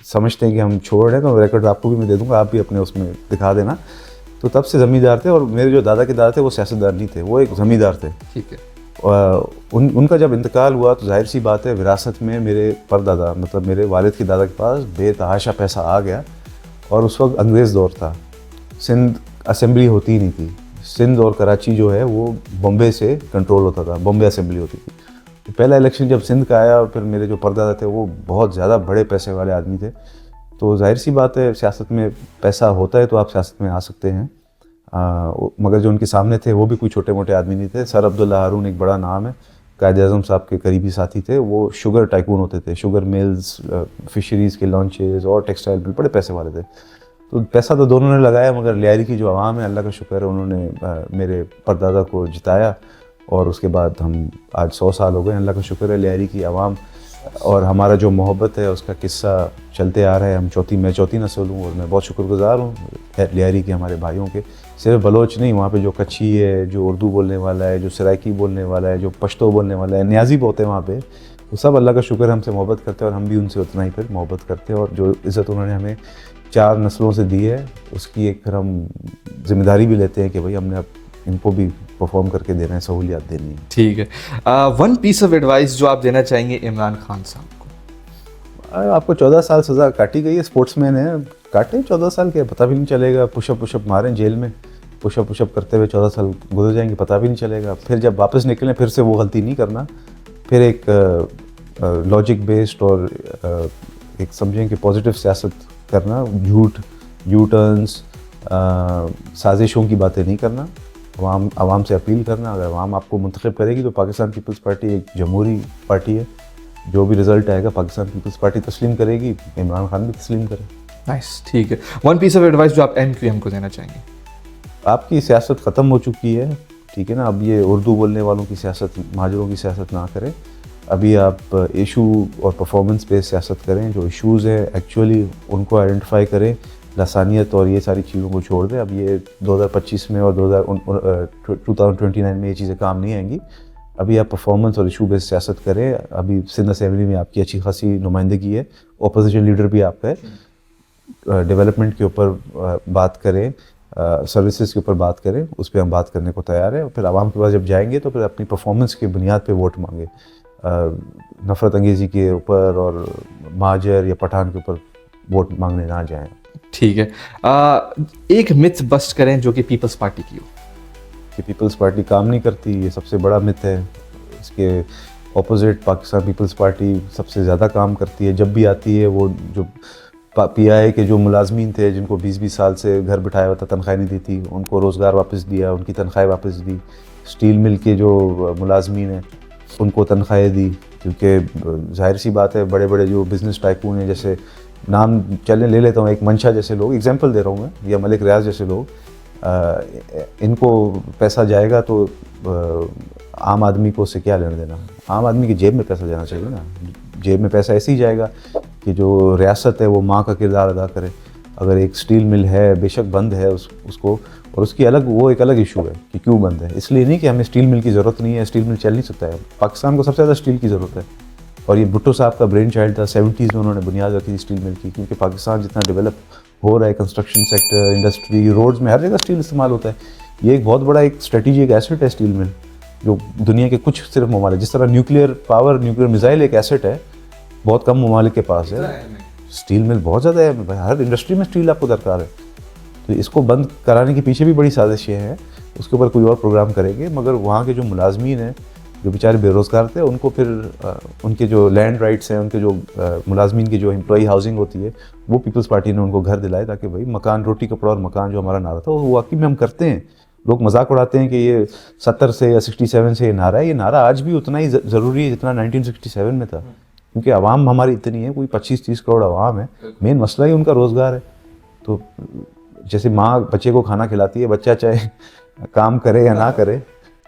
समझते हैं कि हम छोड़ रहे हैं तो रिकॉर्ड आपको भी मैं दे दूंगा, आप भी अपने उसमें दिखा देना। तो तब से ज़मींदार थे, और मेरे जो दादा के दादा थे वो सियासतदार नहीं थे, वो एक ज़मींदार थे। ठीक है। उनका जब इंतकाल हुआ तो जाहिर सी बात है विरासत में मेरे परदादा मतलब मेरे वालिद के दादा के पास बेतहाशा पैसा आ गया। और उस वक्त अंग्रेज़ दौर था, सिंध असेंबली होती नहीं थी। सिंध और कराची जो है वो बॉम्बे से कंट्रोल होता था, बॉम्बे असेंबली होती थी। तो पहला इलेक्शन जब सिंध का आया, फिर मेरे जो परदादा थे वो बहुत ज़्यादा बड़े पैसे वाले आदमी थे। तो जाहिर सी बात है सियासत में पैसा होता है तो आप सियासत में आ सकते हैं। मगर जो उनके सामने थे वो भी कोई छोटे मोटे आदमी नहीं थे। सर अब्दुल्ला हारून एक बड़ा नाम है, कायद आज़म साहब के करीबी साथी थे। वो शुगर टाइकून होते थे, शुगर मिल्स, फिशरीज़ के लॉन्चेस और टेक्सटाइल मिल, बड़े पैसे वाले थे। तो पैसा तो दोनों ने लगाया, मगर लियारी की जो आवाम है अल्लाह का शुक्र है उन्होंने मेरे परदादा को जिताया। और उसके बाद हम आज 100 साल हो गए, अल्लाह का शुक्र है लियारी की आवाम और हमारा जो मोहब्बत है उसका किस्सा चलते आ रहा है। मैं चौथी नस्ल हूँ और मैं बहुत शुक्रगुजार हूँ लियारी के हमारे भाइयों के। सिर्फ बलोच नहीं, वहाँ पे जो कच्छी है, जो उर्दू बोलने वाला है, जो सराइकी बोलने वाला है, जो पश्तो बोलने वाला है, न्याजी बहुत है वहाँ पे। तो सब अल्लाह का शुक्र हमसे मोहब्बत करते हैं और हम भी उनसे उतना ही फिर मोहब्बत करते हैं। और जो इज़्ज़त उन्होंने हमें 4 नस्लों से दी है उसकी एक फिर हम जिम्मेदारी भी लेते हैं कि भाई हमने अब इनको भी परफॉर्म करके देना है, सहूलियत देनी है। ठीक है। वन पीस ऑफ एडवाइस जो आप देना चाहेंगे इमरान खान साहब को। आपको 14 साल सज़ा काटी गई है, स्पोर्ट्समैन है, काटे 14 साल के, पता भी नहीं चलेगा। पुशअप मारें जेल में, पुशअप करते हुए 14 साल गुजर जाएंगे, पता भी नहीं चलेगा। फिर जब वापस निकलें फिर से वो गलती नहीं करना। फिर एक लॉजिक बेस्ड और एक समझें कि पॉजिटिव सियासत करना, झूठ, यू टर्न्स, साजिशों की बातें नहीं करना। आवाम से अपील करना, अगर आवाम आपको मुंतखब करेगी तो पाकिस्तान पीपल्स पार्टी एक जमहूरी पार्टी है, जो भी रिजल्ट आएगा पाकिस्तान पीपल्स पार्टी तस्लीम करेगी, इमरान खान भी तस्लीम करे। नाइस, ठीक है। वन पीस ऑफ एडवाइस जो आप MQM को देना चाहेंगे। आपकी सियासत ख़त्म हो चुकी है, ठीक है ना। अब ये उर्दू बोलने वालों की सियासत, महाजरों की सियासत ना करें। अभी आप इशू और परफॉर्मेंस पे सियासत करें। जो इशूज़ हैं एक्चुअली उनको आइडेंटिफाई करें, लसानियत और ये सारी चीज़ों को छोड़ दें। अब ये 2025 में और 2029 में ये चीज़ें काम नहीं आएंगी। अभी आप परफॉर्मेंस और इशू बेस्ड सियासत करें। अभी सिंध असेंबली में आपकी अच्छी खासी नुमाइंदगी है, अपोजिशन लीडर भी आपका है। डेवलपमेंट के ऊपर बात करें, सर्विसेज के ऊपर बात करें, उस पर हम बात करने को तैयार हैं। फिर आवाम के पास जब जाएंगे तो फिर अपनी परफॉर्मेंस के बुनियाद पे वोट मांगे। नफ़रत अंगेज़ी के ऊपर और महाजर या पठान के ऊपर वोट मांगने ना जाएं। ठीक है। एक मिथ बस्ट करें जो कि पीपल्स पार्टी की हो। कि पीपल्स पार्टी काम नहीं करती, ये सबसे बड़ा मिथ है। इसके ऑपोजिट पाकिस्तान पीपल्स पार्टी सबसे ज़्यादा काम करती है। जब भी आती है वो जो PI के जो मुलाजमीन थे जिनको 20-20 साल से घर बिठाया हुआ था, तनख्वाह नहीं दी थी, उनको रोज़गार वापस दिया, उनकी तनख्वाह वापस दी। स्टील मिल के जो मुलाजमीन हैं उनको तनख्वाहें दी, क्योंकि जाहिर सी बात है बड़े बड़े जो बिज़नेस टाइकून हैं, जैसे नाम चले ले लेता हूँ, एक मंशा जैसे लोग, एग्जांपल दे रहा हूँ मैं, या मलिक रियाज जैसे लोग, इनको पैसा जाएगा तो आम आदमी को उससे क्या लेना देना। आम आदमी की जेब में पैसा जाना चाहिए ना। जेब में पैसा ऐसे ही जाएगा कि जो रियासत है वो माँ का किरदार अदा करे। अगर एक स्टील मिल है, बेशक बंद है उसको, और उसकी अलग वो एक अलग इशू है कि क्यों बंद है। इसलिए नहीं कि हमें स्टील मिल की ज़रूरत नहीं है, स्टील मिल चल नहीं सकता है। पाकिस्तान को सबसे ज़्यादा स्टील की ज़रूरत है, और ये भुट्टो साहब का ब्रेन चाइल्ड था। 70s में उन्होंने बुनियाद रखी थी स्टील मिल की, क्योंकि पाकिस्तान जितना डेवलप हो रहा है, कंस्ट्रक्शन सेक्टर, इंडस्ट्री, रोड्स में हर जगह स्टील इस्तेमाल होता है। ये एक बहुत बड़ा एक स्ट्रेटेजिक एसेट है स्टील मिल, जो दुनिया के कुछ सिर्फ ममालिक, जिस तरह न्यूक्लियर पावर, न्यूक्लियर मिसाइल एक एसेट है, बहुत कम ममालिक के पास है। स्टील मिल बहुत ज़्यादा है, हर इंडस्ट्री में स्टील आपको दरकार है। तो इसको बंद कराने के पीछे भी बड़ी साजिशें हैं, उसके ऊपर कोई और प्रोग्राम करेंगे। मगर वहाँ के जो मुलाजमीन हैं जो बेचारे बेरोज़गार थे, उनको फिर उनके जो लैंड राइट्स हैं, उनके जो मुलाजमीन की जो एम्प्लॉई हाउसिंग होती है, वो पीपल्स पार्टी ने उनको घर दिलाए, ताकि भाई मकान, रोटी कपड़ा और मकान जो हमारा नारा था वो वाकई में हम करते हैं। लोग मजाक उड़ाते हैं कि ये 70 से या 67 से ये नारा है। ये नारा आज भी उतना ही ज़रूरी है जितना 1967 में था, क्योंकि आवाम हमारी इतनी है, कोई 25-30 करोड़ आवाम है। मेन मसला ही उनका रोज़गार है। तो जैसे माँ बच्चे को खाना खिलाती है, बच्चा चाहे काम करे या ना करे,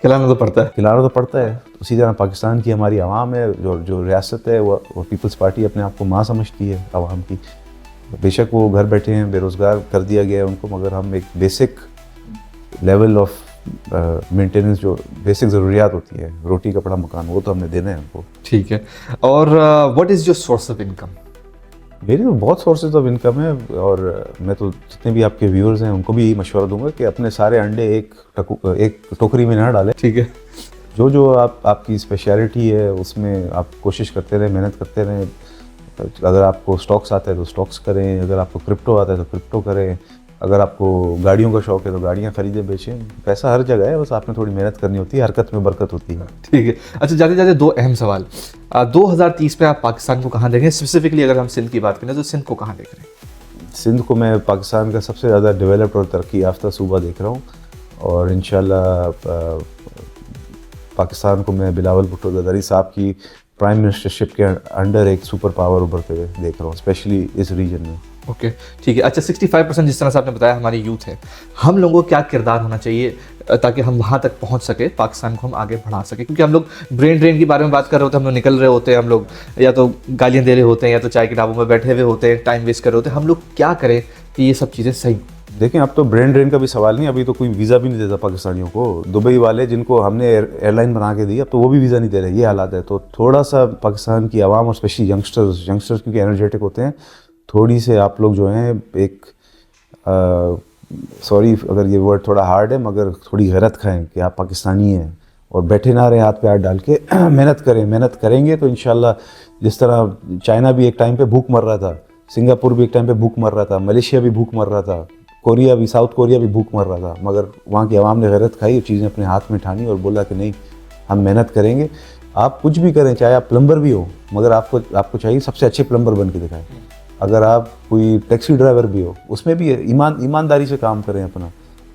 खिलाना तो पड़ता है। खिलाना तो पड़ता है। उसी तरह पाकिस्तान की हमारी आवाम है, जो रियासत है, वो पीपल्स पार्टी अपने आप को माँ समझती है आवाम की। बेशक वो घर बैठे हैं, बेरोज़गार कर दिया गया है उनको, मगर हम एक बेसिक लेवल ऑफ मेंटेनेंस, जो बेसिक ज़रूरियात होती है, रोटी कपड़ा मकान, वो तो हमने देना है उनको। ठीक है। और what is your source of income? मेरी तो बहुत सोर्सेज ऑफ इनकम है, और मैं तो जितने भी आपके व्यूअर्स हैं उनको भी यही मशवरा दूंगा कि अपने सारे अंडे एक टोकरी में ना डालें। ठीक है। जो आपकी स्पेशलिटी है उसमें आप कोशिश करते रहें, मेहनत करते रहें। अगर आपको स्टॉक्स आता है तो स्टॉक्स करें, अगर आपको क्रिप्टो आता है तो क्रिप्टो करें, अगर आपको गाड़ियों का शौक है तो गाड़ियाँ खरीदें बेचें। पैसा हर जगह है, बस आपने थोड़ी मेहनत करनी होती है, हरकत में बरकत होती है। ठीक है। अच्छा, जाते जाते दो अहम सवाल। 2030 में आप पाकिस्तान को कहाँ देखें? स्पेसिफिकली अगर हम सिंध की बात करें तो सिंध को कहाँ देख रहे हैं? सिंध को मैं पाकिस्तान का सबसे ज़्यादा डेवलप्ड और तरक्की याफ्ता सूबा देख रहा हूँ, और इंशाल्लाह पाकिस्तान को मैं बिलावल भुट्टो ज़रदारी साहब की प्राइम मिनिस्टरशिप के अंडर एक सुपर पावर उभरते हुए देख रहा हूँ, स्पेशली इस रीजन में। ओके, ठीक है। अच्छा, 65% जिस तरह से आपने बताया हमारी यूथ है, हम लोगों को क्या किरदार होना चाहिए ताकि हम वहाँ तक पहुँच सके, पाकिस्तान को हम आगे बढ़ा सके? क्योंकि हम लोग ब्रेन ड्रेन के बारे में बात कर रहे होते हैं, हम लोग निकल रहे होते हैं, हम लोग या तो गालियाँ दे रहे होते हैं या तो चाय के ढाबों में बैठे हुए होते हैं, टाइम वेस्ट कर रहे होते हैं। हम लोग क्या करें कि ये सब चीज़ें सही? देखें, अब तो ब्रेन ड्रेन का भी सवाल नहीं, अभी तो कोई वीज़ा भी नहीं देता पाकिस्तानियों को। दुबई वाले जिनको हमने एयरलाइन बना के दी, अब तो वो भी वीज़ा नहीं दे रहे, ये हालात है। तो थोड़ा सा पाकिस्तान की आवाम और स्पेशली यंगस्टर्स क्योंकि एनर्जेटिक होते हैं, थोड़ी से आप लोग जो हैं एक सॉरी अगर ये वर्ड थोड़ा हार्ड है, मगर थोड़ी गैरत खाएं कि आप पाकिस्तानी हैं, और बैठे ना रहें हाथ पे हाथ डाल के। मेहनत करें, मेहनत करेंगे तो इंशाल्लाह, जिस तरह चाइना भी एक टाइम पे भूख मर रहा था, सिंगापुर भी एक टाइम पे भूख मर रहा था, मलेशिया भी भूख मर रहा था, कोरिया भी, साउथ कोरिया भी भूख मर रहा था, मगर वहाँ की आवाम ने गैरत खाई और चीज़ें अपने हाथ में ठानी और बोला कि नहीं, हम मेहनत करेंगे। आप कुछ भी करें, चाहे आप प्लम्बर भी हो, मगर आपको चाहिए सबसे अच्छे प्लम्बर बन के दिखाएं। अगर आप कोई टैक्सी ड्राइवर भी हो, उसमें भी ईमानदारी से काम करें अपना।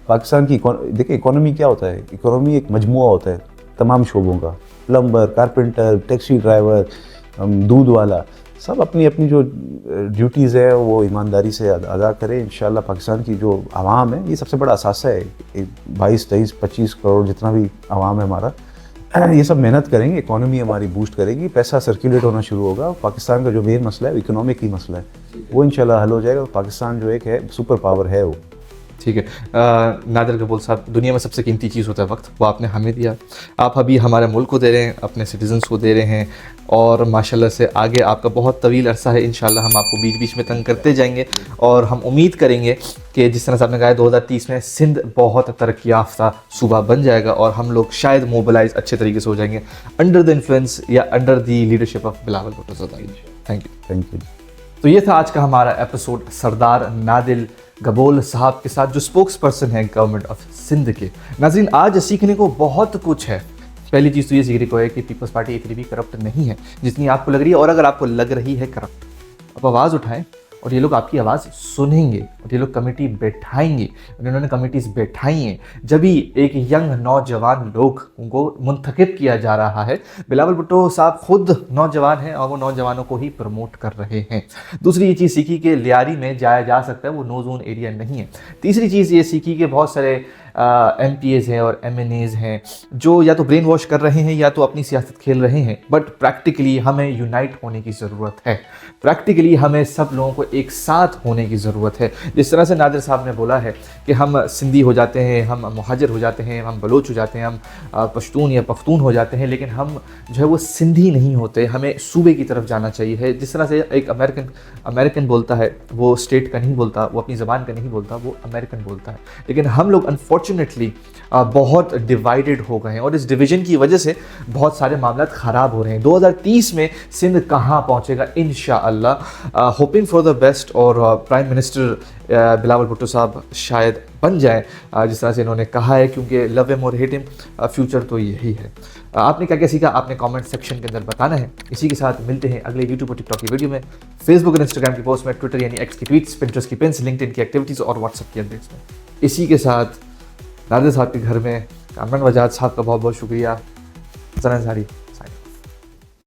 पाकिस्तान की देखिए, इकोनॉमी क्या होता है? इकोनॉमी एक मजमुआ होता है तमाम शोबों का, प्लम्बर, कारपेंटर, टैक्सी ड्राइवर, दूध वाला, सब अपनी अपनी जो ड्यूटीज़ है वो ईमानदारी से अदा करें। इंशाल्लाह पाकिस्तान की जो आवाम है, ये सबसे बड़ा असासा है। 22, 23, 25 करोड़ जितना भी आवाम है हमारा, ये सब मेहनत करेंगे, इकोनॉमी हमारी बूस्ट करेगी, पैसा सर्कुलेट होना शुरू होगा। पाकिस्तान का जो मेन मसला है, इकोनॉमिक ही मसला है, वो इंशाल्लाह हल हो जाएगा। पाकिस्तान जो एक है सुपर पावर है वो। ठीक है। नादिर गबोल साहब, दुनिया में सबसे कीमती चीज़ होता है वक्त, वो आपने हमें दिया। आप अभी हमारे मुल्क को दे रहे हैं, अपने सिटीजन्स को दे रहे हैं, और माशाल्लाह से आगे आपका बहुत तवील अरसा है। इंशाल्लाह हम आपको बीच बीच में तंग करते जाएंगे, और हम उम्मीद करेंगे कि जिस तरह से आपने कहा 2030 में सिंध बहुत तरक्की याफ्ता सूबा बन जाएगा, और हम लोग शायद मोबिलाइज अच्छे तरीके से हो जाएंगे अंडर द इन्फ्लुएंस या under the leadership of Bilawal Bhutto Zardari. Thank you. तो ये था आज का हमारा एपिसोड सरदार नादिर गबोल साहब के साथ, जो स्पोक्स पर्सन है गवर्नमेंट ऑफ सिंध के। नाज़रीन, आज सीखने को बहुत कुछ है। पहली चीज़ तो ये सीखने को है कि पीपल्स पार्टी इतनी भी करप्ट नहीं है जितनी आपको लग रही है, और अगर आपको लग रही है करप्ट, आप आवाज़ उठाएं और ये लोग आपकी आवाज़ सुनेंगे, और ये लोग कमेटी बैठाएंगे। उन्होंने कमेटीज़ बैठाई हैं, जब भी एक यंग नौजवान लोग उनको मुंतखब किया जा रहा है। बिलावल भुट्टो साहब खुद नौजवान हैं और वो नौजवानों को ही प्रमोट कर रहे हैं। दूसरी ये चीज़ सीखी कि लियारी में जाया जा सकता है, वो नो जोन एरिया नहीं है। तीसरी चीज़ ये सीखी कि बहुत सारे MPAs हैं और MNAs हैं जो या तो ब्रेन वॉश कर रहे हैं या तो अपनी सियासत खेल रहे हैं, बट प्रैक्टिकली हमें यूनाइट होने की ज़रूरत है। प्रैक्टिकली हमें सब लोगों को एक साथ होने की ज़रूरत है। जिस तरह से नादिर साहब ने बोला है कि हम सिंधी हो जाते हैं, हम मुहाजिर हो जाते हैं, हम बलोच हो जाते हैं, हम पश्तून या पख्तून हो जाते हैं, लेकिन हम जो है वो सिंधी नहीं होते। हमें सूबे की तरफ जाना चाहिए। जिस तरह से एक अमेरिकन बोलता है, वो स्टेट का नहीं बोलता, वो अपनी ज़बान का नहीं बोलता, वो अमेरिकन बोलता है। लेकिन हम लोग अनफॉर्चुनेटली बहुत डिवाइडेड हो गए हैं, और इस डिवीज़न की वजह से बहुत सारे मामला ख़राब हो रहे हैं। 2030 में सिंध कहाँ पहुँचेगा, इंशाअल्लाह होपिंग फॉर द बेस्ट, और प्राइम मिनिस्टर बिलावल भुट्टो साहब शायद बन जाए जिस तरह से इन्होंने कहा है, क्योंकि लव हिम और हेट हिम, फ्यूचर तो यही है। आपने क्या क्या सीखा, आपने कमेंट सेक्शन के अंदर बताना है। इसी के साथ मिलते हैं अगले यूट्यूब और टिकटॉक की वीडियो में, फेसबुक और इंस्टाग्राम की पोस्ट में, ट्विटर यानी एक्स की ट्वीट्स, पिंटरेस्ट की पिन्स, लिंक्डइन की एक्टिविटीज़ और व्हाट्सएप की अपडेट्स में। इसी के साथ नादिर साहब के घर में कामरान वजाद साहब का बहुत बहुत शुक्रिया। ज़रा सारी